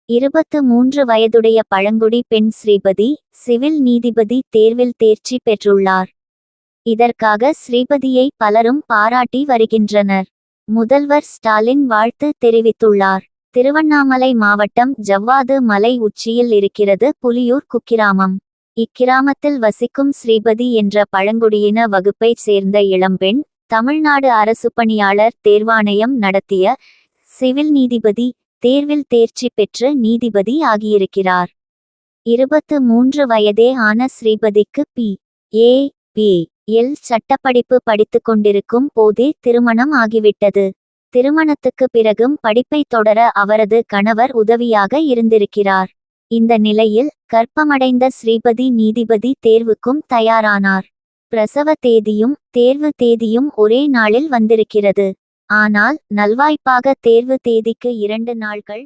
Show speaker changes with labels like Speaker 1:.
Speaker 1: 23 வயதுடைய பழங்குடி பெண் ஸ்ரீபதி சிவில் நீதிபதி தேர்வில் தேர்ச்சி பெற்றுள்ளார். இதற்காக ஸ்ரீபதியை பலரும் பாராட்டி வருகின்றனர். முதல்வர் ஸ்டாலின் வாழ்த்து தெரிவித்துள்ளார். திருவண்ணாமலை மாவட்டம் ஜவ்வாது மலை உச்சியில் இருக்கிறது புலியூர் குக்கிராமம். இக்கிராமத்தில் வசிக்கும் ஸ்ரீபதி என்ற பழங்குடியின வகுப்பைச் சேர்ந்த இளம்பெண் தமிழ்நாடு அரசு பணியாளர் தேர்வாணையம் நடத்திய சிவில் நீதிபதி தேர்வில் தேர்ச்சி பெற்று நீதிபதி ஆகியிருக்கிறார். 23 வயதே ஆன ஸ்ரீபதிக்கு பி.ஏ.எல் சட்டப்படிப்பு படித்து கொண்டிருக்கும் போதே திருமணம் ஆகிவிட்டது. திருமணத்துக்கு பிறகும் படிப்பை தொடர அவரது கணவர் உதவியாக இருந்திருக்கிறார். இந்த நிலையில் கர்ப்பமடைந்த ஸ்ரீபதி நீதிபதி தேர்வுக்கும் தயாரானார். பிரசவ தேதியும் தேர்வு தேதியும் ஒரே நாளில் வந்திருக்கிறது. ஆனால் நல்வாய்ப்பாக தேர்வு தேதிக்கு 2 நாட்கள்